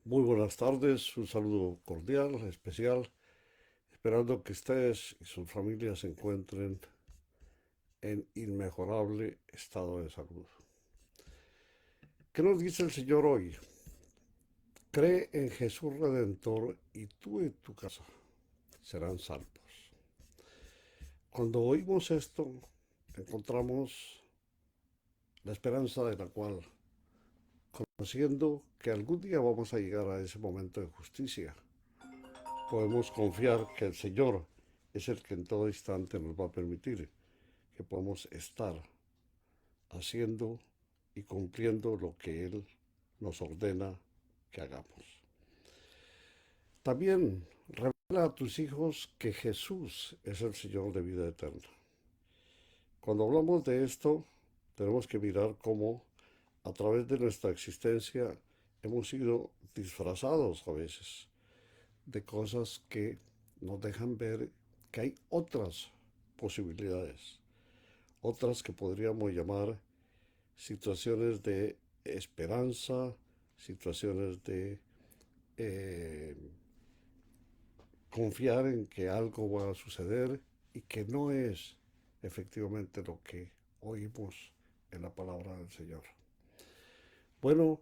Muy buenas tardes, un saludo cordial, especial, esperando que ustedes y sus familias se encuentren en inmejorable estado de salud. ¿Qué nos dice el Señor hoy? Cree en Jesús Redentor y tú y tu casa serán salvos. Cuando oímos esto, encontramos la esperanza de la cual, conociendo que algún día vamos a llegar a ese momento de justicia, podemos confiar que el Señor es el que en todo instante nos va a permitir que podamos estar haciendo y cumpliendo lo que Él nos ordena que hagamos. También revela a tus hijos que Jesús es el Señor de vida eterna. Cuando hablamos de esto, tenemos que mirar cómo a través de nuestra existencia hemos sido disfrazados a veces de cosas que nos dejan ver que hay otras posibilidades, otras que podríamos llamar situaciones de esperanza, situaciones de eh, confiar en que algo va a suceder y que no es efectivamente lo que oímos en la palabra del Señor. Bueno,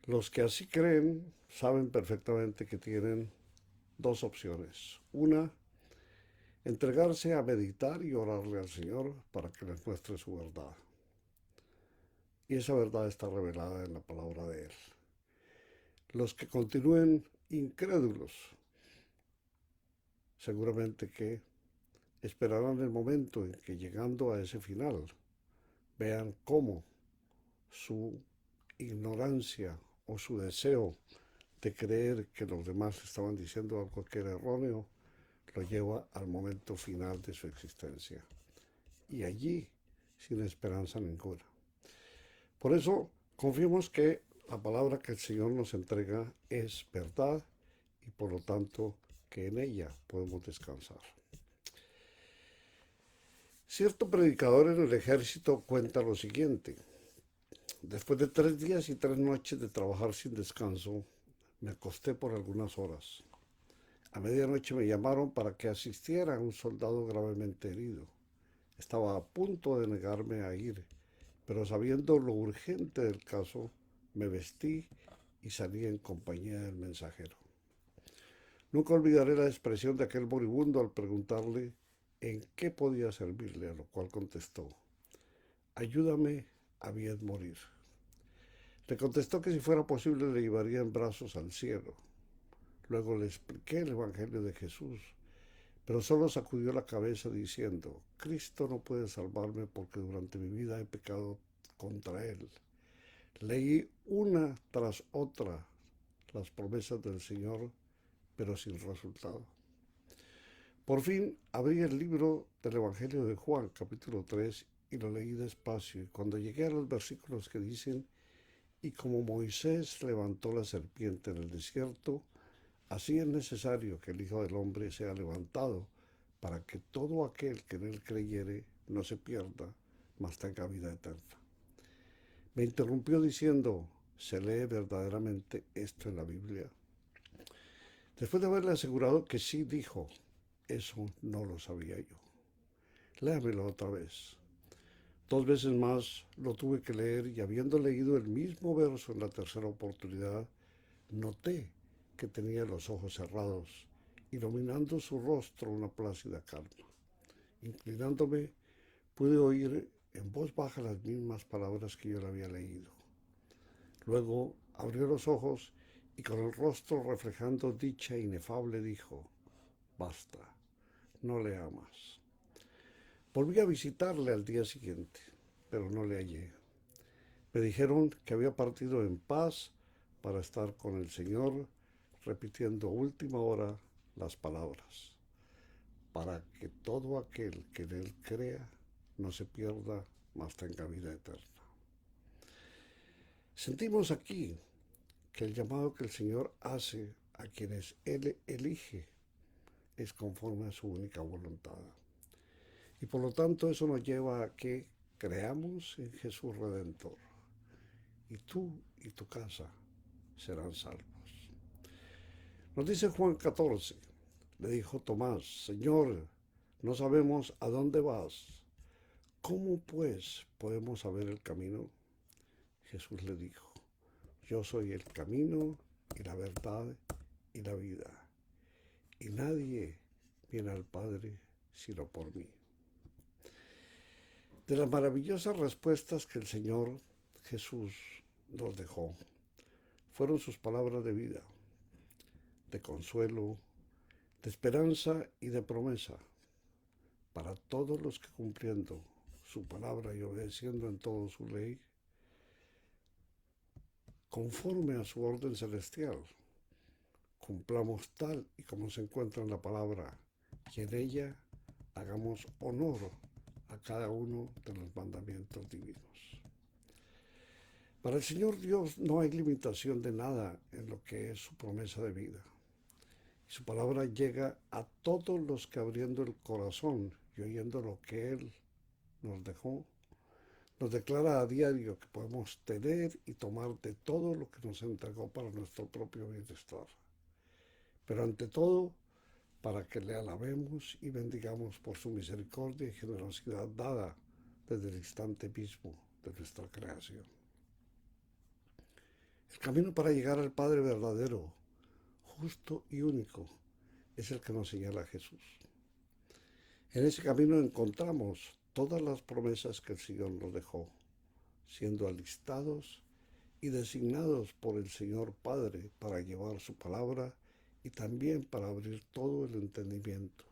los que así creen saben perfectamente que tienen dos opciones. Una, entregarse a meditar y orarle al Señor para que les muestre su verdad. Y esa verdad está revelada en la palabra de Él. Los que continúen incrédulos, seguramente que esperarán el momento en que llegando a ese final vean cómo su ignorancia o su deseo de creer que los demás estaban diciendo algo que era erróneo lo lleva al momento final de su existencia. Y allí sin esperanza ninguna. Por eso confiemos que la palabra que el Señor nos entrega es verdad y por lo tanto que en ella podemos descansar. Cierto predicador en el ejército cuenta lo siguiente: después de 3 días y 3 noches de trabajar sin descanso, me acosté por algunas horas. A medianoche me llamaron para que asistiera a un soldado gravemente herido. Estaba a punto de negarme a ir, pero sabiendo lo urgente del caso, me vestí y salí en compañía del mensajero. Nunca olvidaré la expresión de aquel moribundo al preguntarle en qué podía servirle, a lo cual contestó: ayúdame a bien morir. Le contestó que si fuera posible le llevaría en brazos al cielo. Luego le expliqué el Evangelio de Jesús, pero solo sacudió la cabeza diciendo: Cristo no puede salvarme porque durante mi vida he pecado contra Él. Leí una tras otra las promesas del Señor, pero sin resultado. Por fin abrí el libro del Evangelio de Juan, capítulo 3, y lo leí despacio. Y cuando llegué a los versículos que dicen: y como Moisés levantó la serpiente en el desierto, así es necesario que el Hijo del Hombre sea levantado, para que todo aquel que en él creyere no se pierda, mas tenga vida eterna. Me interrumpió diciendo: ¿se lee verdaderamente esto en la Biblia? Después de haberle asegurado que sí, dijo: eso no lo sabía yo. Léamelo otra vez. 2 veces más lo tuve que leer y habiendo leído el mismo verso en la tercera oportunidad, noté que tenía los ojos cerrados, iluminando su rostro una plácida calma. Inclinándome, pude oír en voz baja las mismas palabras que yo le había leído. Luego abrió los ojos y con el rostro reflejando dicha inefable dijo: basta, no lea más. Volví a visitarle al día siguiente, pero no le hallé. Me dijeron que había partido en paz para estar con el Señor, repitiendo a última hora las palabras: para que todo aquel que en Él crea no se pierda, mas tenga vida eterna. Sentimos aquí que el llamado que el Señor hace a quienes Él elige es conforme a su única voluntad. Y por lo tanto eso nos lleva a que creamos en Jesús Redentor. Y tú y tu casa serán salvos. Nos dice Juan 14, le dijo Tomás, Señor, no sabemos a dónde vas. ¿Cómo pues podemos saber el camino? Jesús le dijo, yo soy el camino y la verdad y la vida. Y nadie viene al Padre sino por mí. De las maravillosas respuestas que el Señor Jesús nos dejó, fueron sus palabras de vida, de consuelo, de esperanza y de promesa para todos los que cumpliendo su palabra y obedeciendo en todo su ley, conforme a su orden celestial, cumplamos tal y como se encuentra en la palabra y en ella hagamos honor a cada uno de los mandamientos divinos. Para el Señor Dios no hay limitación de nada en lo que es su promesa de vida. Su palabra llega a todos los que abriendo el corazón y oyendo lo que Él nos dejó, nos declara a diario que podemos tener y tomar de todo lo que nos entregó para nuestro propio bienestar. Pero ante todo, para que le alabemos y bendigamos por su misericordia y generosidad dada desde el instante mismo de nuestra creación. El camino para llegar al Padre verdadero, justo y único, es el que nos señala Jesús. En ese camino encontramos todas las promesas que el Señor nos dejó, siendo alistados y designados por el Señor Padre para llevar su palabra y también para abrir todo el entendimiento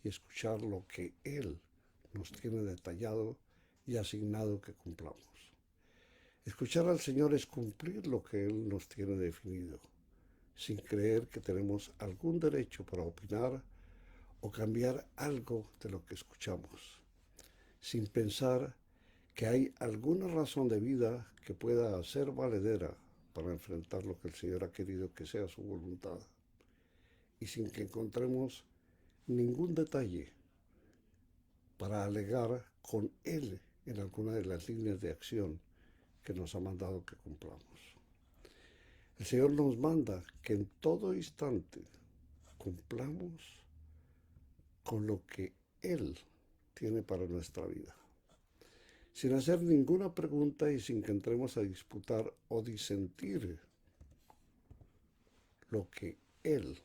y escuchar lo que Él nos tiene detallado y asignado que cumplamos. Escuchar al Señor es cumplir lo que Él nos tiene definido, sin creer que tenemos algún derecho para opinar o cambiar algo de lo que escuchamos, sin pensar que hay alguna razón de vida que pueda ser valedera para enfrentar lo que el Señor ha querido que sea su voluntad, y sin que encontremos ningún detalle para alegar con Él en alguna de las líneas de acción que nos ha mandado que cumplamos. El Señor nos manda que en todo instante cumplamos con lo que Él tiene para nuestra vida, sin hacer ninguna pregunta y sin que entremos a disputar o disentir lo que Él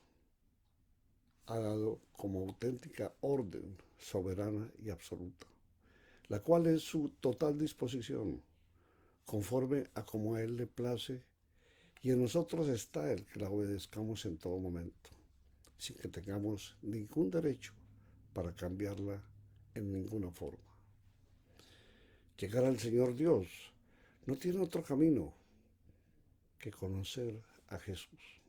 ha dado como auténtica orden soberana y absoluta, la cual es su total disposición, conforme a como a Él le place, y en nosotros está el que la obedezcamos en todo momento, sin que tengamos ningún derecho para cambiarla en ninguna forma. Llegar al Señor Dios no tiene otro camino que conocer a Jesús.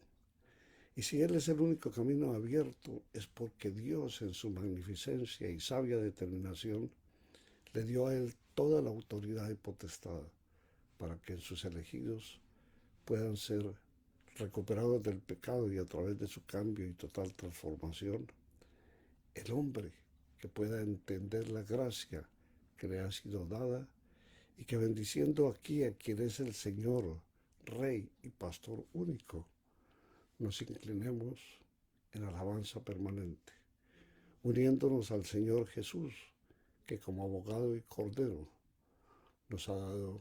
Y si Él es el único camino abierto, es porque Dios, en su magnificencia y sabia determinación, le dio a Él toda la autoridad y potestad para que en sus elegidos puedan ser recuperados del pecado y a través de su cambio y total transformación, el hombre que pueda entender la gracia que le ha sido dada y que bendiciendo aquí a quien es el Señor, Rey y Pastor único, nos inclinemos en alabanza permanente, uniéndonos al Señor Jesús, que como abogado y cordero nos ha dado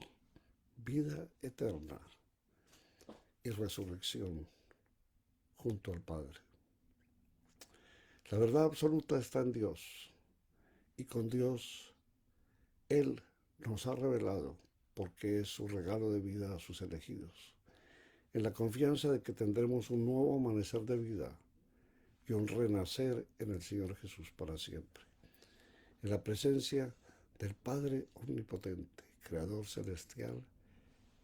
vida eterna y resurrección junto al Padre. La verdad absoluta está en Dios, y con Dios Él nos ha revelado porque es su regalo de vida a sus elegidos, en la confianza de que tendremos un nuevo amanecer de vida y un renacer en el Señor Jesús para siempre, en la presencia del Padre Omnipotente, Creador Celestial,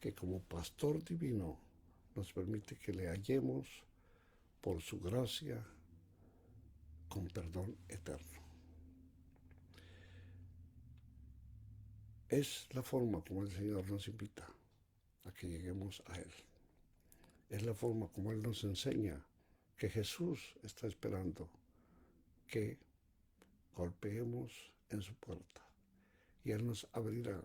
que como Pastor Divino nos permite que le hallemos por su gracia con perdón eterno. Es la forma como el Señor nos invita a que lleguemos a Él. Es la forma como Él nos enseña que Jesús está esperando que golpeemos en su puerta y Él nos abrirá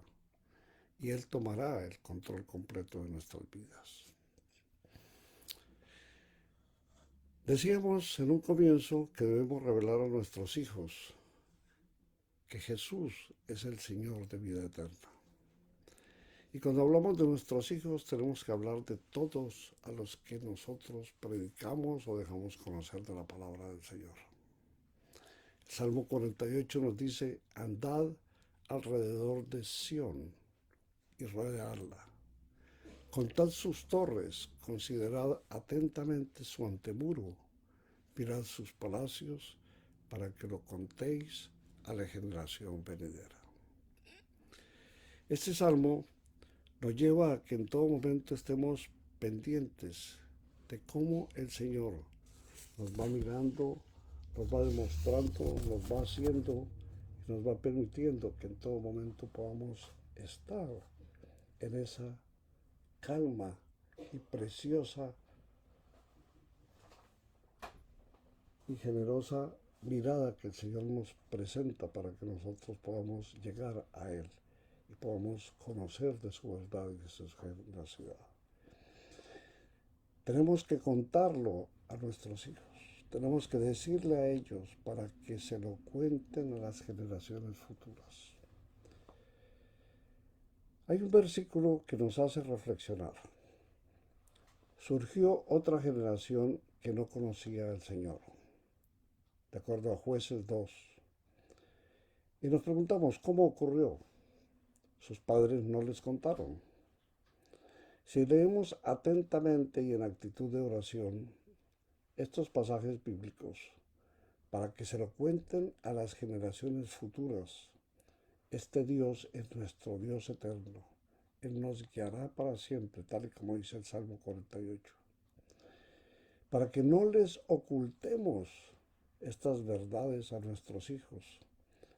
y Él tomará el control completo de nuestras vidas. Decíamos en un comienzo que debemos revelar a nuestros hijos que Jesús es el Señor de vida eterna. Y cuando hablamos de nuestros hijos tenemos que hablar de todos a los que nosotros predicamos o dejamos conocer de la palabra del Señor. El Salmo 48 nos dice, andad alrededor de Sión y rodeadla. Contad sus torres, considerad atentamente su antemuro, mirad sus palacios, para que lo contéis a la generación venidera. Este salmo nos lleva a que en todo momento estemos pendientes de cómo el Señor nos va mirando, nos va demostrando, nos va haciendo y nos va permitiendo que en todo momento podamos estar en esa calma y preciosa y generosa mirada que el Señor nos presenta para que nosotros podamos llegar a Él y podamos conocer de su verdad y de su generosidad. Tenemos que contarlo a nuestros hijos, tenemos que decirle a ellos para que se lo cuenten a las generaciones futuras. Hay un versículo que nos hace reflexionar. Surgió otra generación que no conocía al Señor, de acuerdo a Jueces 2. Y nos preguntamos, ¿cómo ocurrió? Sus padres no les contaron. Si leemos atentamente y en actitud de oración estos pasajes bíblicos para que se lo cuenten a las generaciones futuras, este Dios es nuestro Dios eterno. Él nos guiará para siempre, tal y como dice el Salmo 48. Para que no les ocultemos estas verdades a nuestros hijos.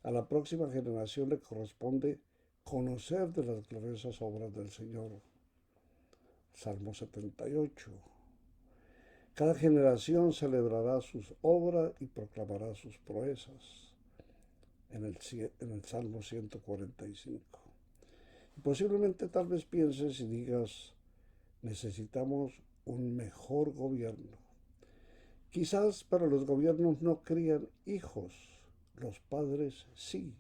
A la próxima generación le corresponde conocer de las gloriosas obras del Señor. Salmo 78. Cada generación celebrará sus obras y proclamará sus proezas. En el Salmo 145. Y posiblemente tal vez pienses y digas, necesitamos un mejor gobierno. Quizás, pero los gobiernos no crían hijos, los padres sí.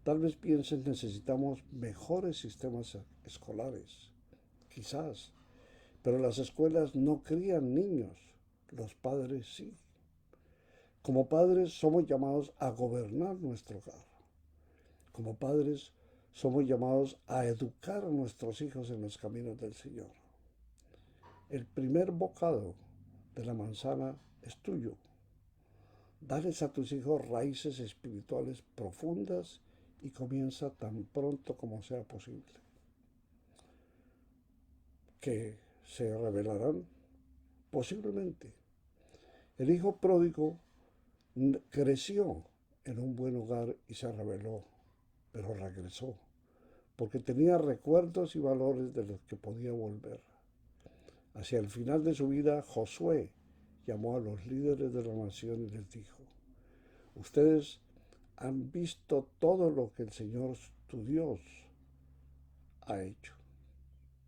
Tal vez piensen, necesitamos mejores sistemas escolares. Quizás, pero las escuelas no crían niños, los padres sí. Como padres somos llamados a gobernar nuestro hogar. Como padres somos llamados a educar a nuestros hijos en los caminos del Señor. El primer bocado de la manzana es tuyo. Dales a tus hijos raíces espirituales profundas y comienza tan pronto como sea posible. Que se revelarán posiblemente. El hijo pródigo creció en un buen hogar y se rebeló, pero regresó, porque tenía recuerdos y valores de los que podía volver. Hacia el final de su vida, Josué llamó a los líderes de la nación y les dijo, ustedes han visto todo lo que el Señor tu Dios ha hecho.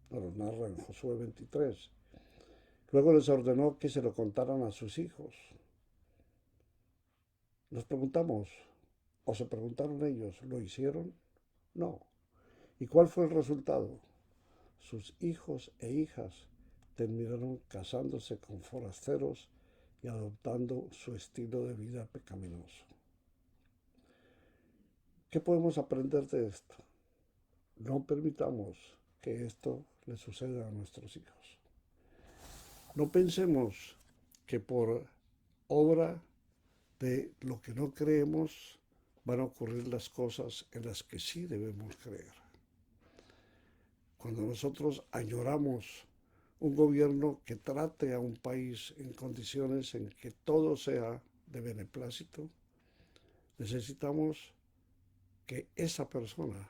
Nos lo narra en Josué 23. Luego les ordenó que se lo contaran a sus hijos. Nos preguntamos, o se preguntaron ellos, ¿lo hicieron? No. ¿Y cuál fue el resultado? Sus hijos e hijas terminaron casándose con forasteros y adoptando su estilo de vida pecaminoso. ¿Qué podemos aprender de esto? No permitamos que esto le suceda a nuestros hijos. No pensemos que por obra de lo que no creemos van a ocurrir las cosas en las que sí debemos creer. Cuando nosotros añoramos un gobierno que trate a un país en condiciones en que todo sea de beneplácito, necesitamos que esa persona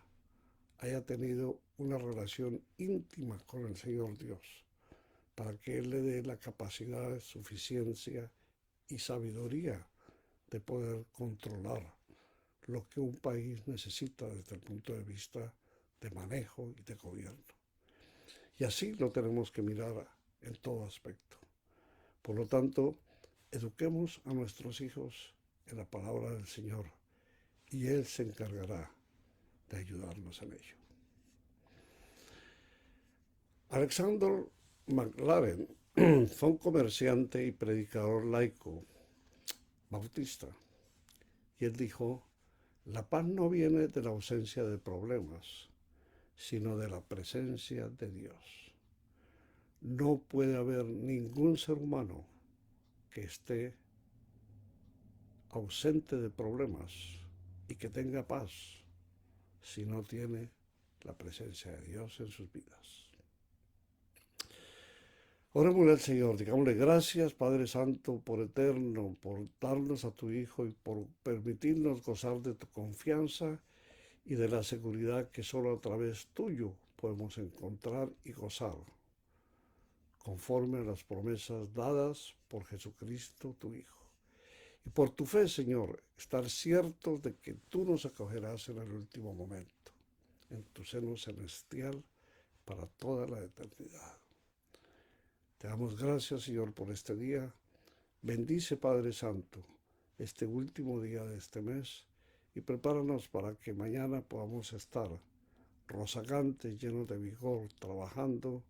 haya tenido una relación íntima con el Señor Dios, para que Él le dé la capacidad, suficiencia y sabiduría de poder controlar lo que un país necesita desde el punto de vista de manejo y de gobierno. Y así lo tenemos que mirar en todo aspecto. Por lo tanto, eduquemos a nuestros hijos en la palabra del Señor y Él se encargará de ayudarnos en ello. Alexander McLaren fue un comerciante y predicador laico bautista. Y él dijo, la paz no viene de la ausencia de problemas, sino de la presencia de Dios. No puede haber ningún ser humano que esté ausente de problemas y que tenga paz si no tiene la presencia de Dios en sus vidas. Oremos al Señor, digámosle gracias, Padre Santo, por eterno, por darnos a tu Hijo y por permitirnos gozar de tu confianza y de la seguridad que solo a través tuyo podemos encontrar y gozar, conforme a las promesas dadas por Jesucristo, tu Hijo. Y por tu fe, Señor, estar ciertos de que tú nos acogerás en el último momento, en tu seno celestial, para toda la eternidad. Te damos gracias, Señor, por este día. Bendice, Padre Santo, este último día de este mes y prepáranos para que mañana podamos estar rozagantes, llenos de vigor, trabajando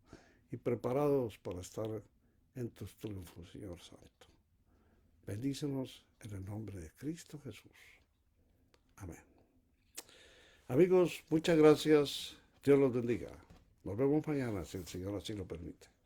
y preparados para estar en tus triunfos, Señor Santo. Bendícenos en el nombre de Cristo Jesús. Amén. Amigos, muchas gracias. Dios los bendiga. Nos vemos mañana, si el Señor así lo permite.